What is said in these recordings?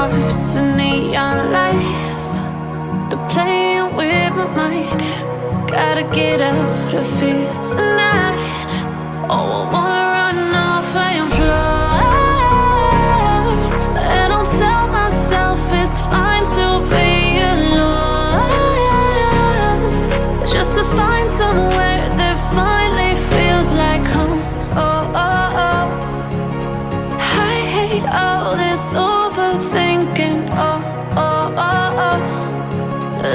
hearts and neon lights. They're playing with my mind. Gotta get out of here tonight. Oh, I wanna run off and fly. And I'll tell myself it's fine to be alone, just to find somewhere that finally feels like home. Oh, oh, oh. I hate all this overthinking. Oh, oh, oh, oh.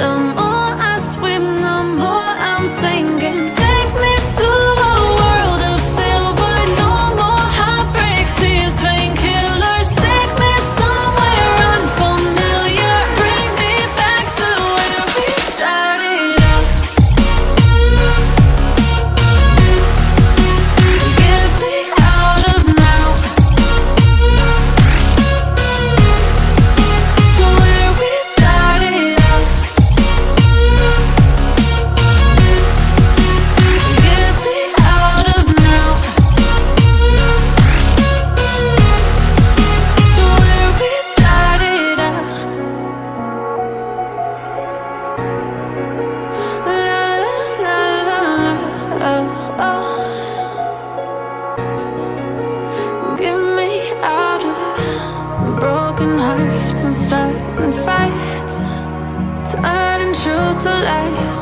The more I swim, the more I'm sinking. Take me to a world of silver. No more heartbreaks, tears, painkillers. Take me somewhere unfamiliar. Bring me back to where we started out. Get me out of now, to where we started out. Get me out of now, to where we started out. La la la la la, oh, oh. Get me out of broken hearts and starting fights, turning truth to lies.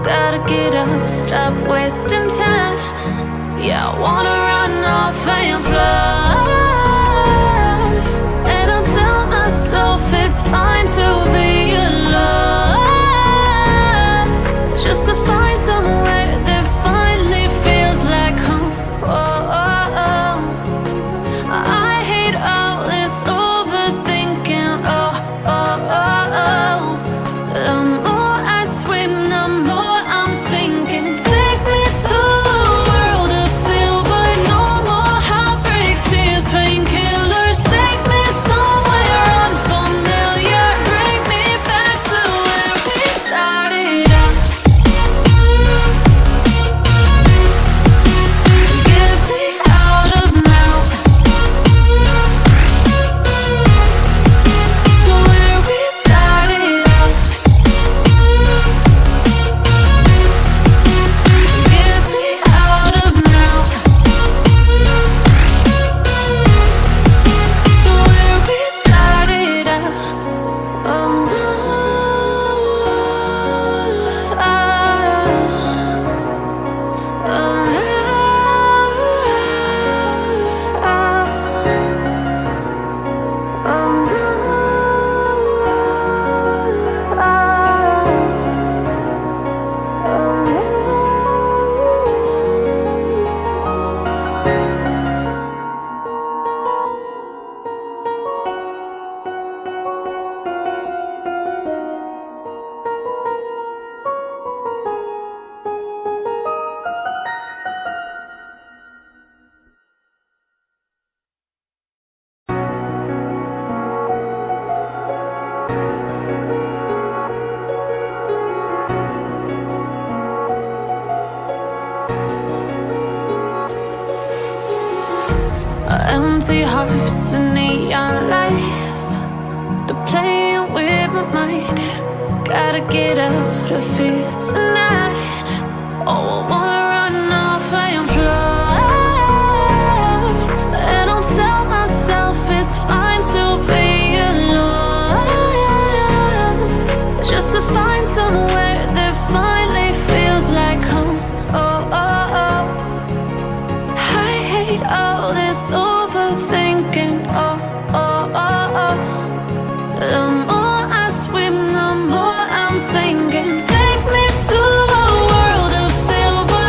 Gotta get up, stop wasting time. Yeah, I wanna run off and fly. And I'll tell myself it's fine to be alone, just to find somewhere that finally feels like home. Oh, oh, oh. I hate all this overthinking. Oh, oh, oh, oh. The more I swim, the more I'm sinking. Take me to a world of silver. No more heartbreaks, tears, painkillers. Take me somewhere unfamiliar. Bring me back to where we started out. Get me out of now, to where we started out. Get me out of now, to where we started out. Oh no, empty hearts and neon lights. They're playing with my mind. Gotta get out of here tonight. Oh, I wanna run off and fly. And I'll tell myself it's fine to be alone, just to find somewhere that finally feels like home. Oh, oh, oh. I hate all this overthinking. Oh, oh, oh, oh. The more I swim, the more I'm sinking. Take me to a world of silver.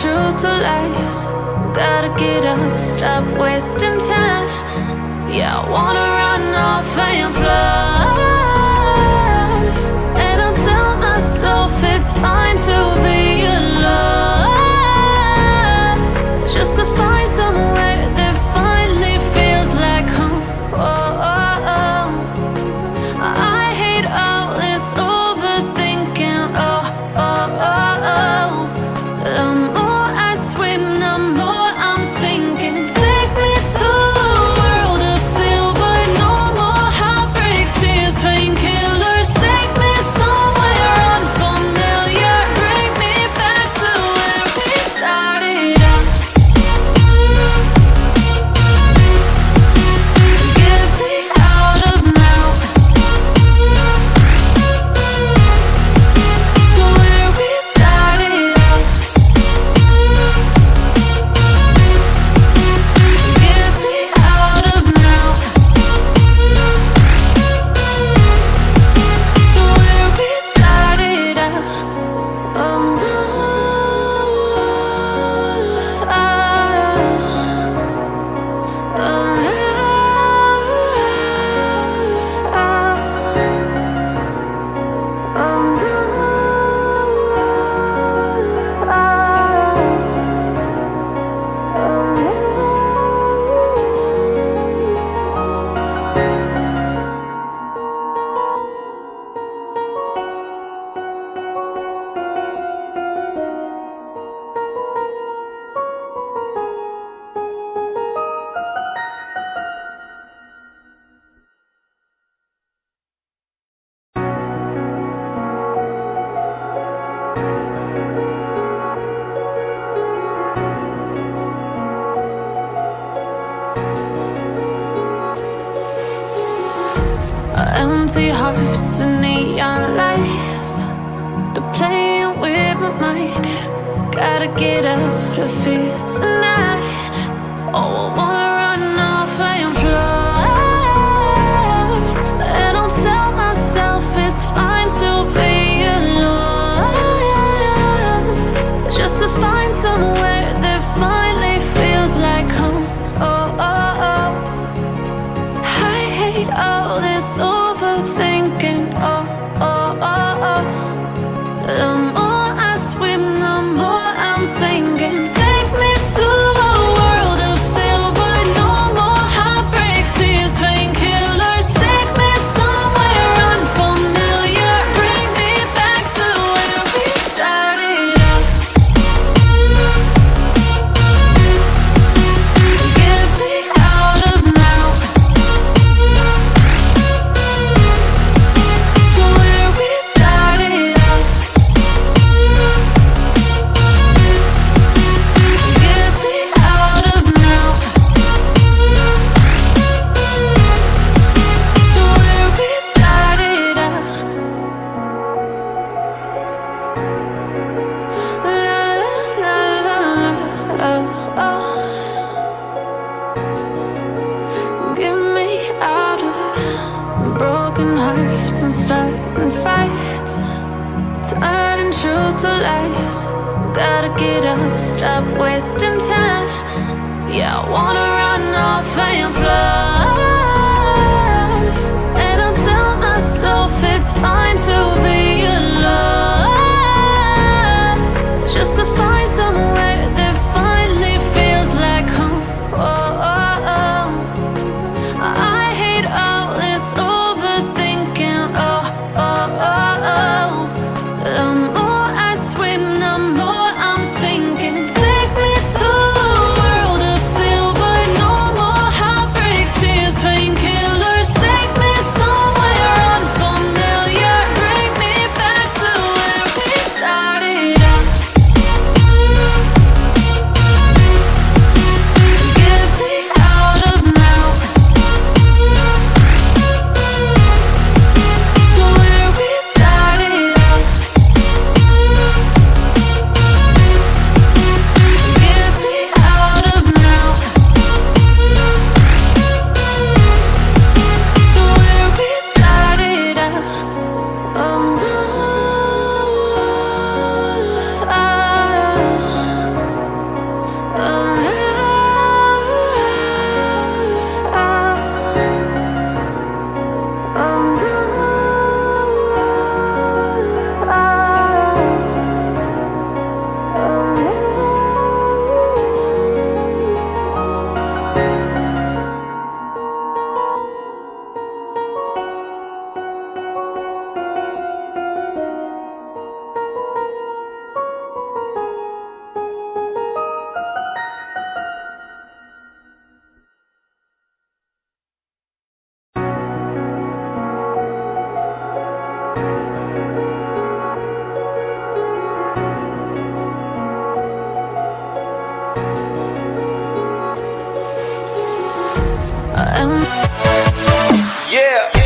truth to lies. Gotta get up, stop wasting time. Yeah, I wanna run off and fly. And I'll tell myself it's fine to be alone, just to find somewhere that finally feels like home. Oh, oh, oh. I hate all this overthinking. Oh, oh, oh, oh. The more I swim, the more I'm sinking. Take me to a world of silver. No more heartbreaks, tears, painkillers. Take me somewhere unfamiliar. Bring me back to where we started out. Get me out of now, to where we started out. Get me out of now, to where we started out. Oh no, empty hearts and neon lights, they're playing with my mind. Gotta get out of here tonight. Oh, I wanna run off and fly. And I'll tell myself it's fine to be alone, just to find somewhere that finally feels like home. Oh, oh, oh. I hate all this overthinking. Oh, oh, oh, oh. The more I swim, the more I'm sinking. Take me to a world of silver. No more heartbreaks, tears, painkillers. Take me somewhere unfamiliar. Bring me back to where we started out. Get me out of now, to where we started out. Get me out of now, to where we started out. La la la la la, oh, oh. Get me out of broken hearts and starting fights, turning truth to lies. Gotta get up, stop wasting time. Yeah, I wanna run off and fly. And I'll tell myself it's fine to be alone, just to find somewhere that finally feels like home. Oh, oh, oh. I hate all this overthinking. Oh, oh, oh, oh. The more I swim, the more I'm sinking. Take me to a world of silver. No more heartbreaks, tears, I'm Yeah.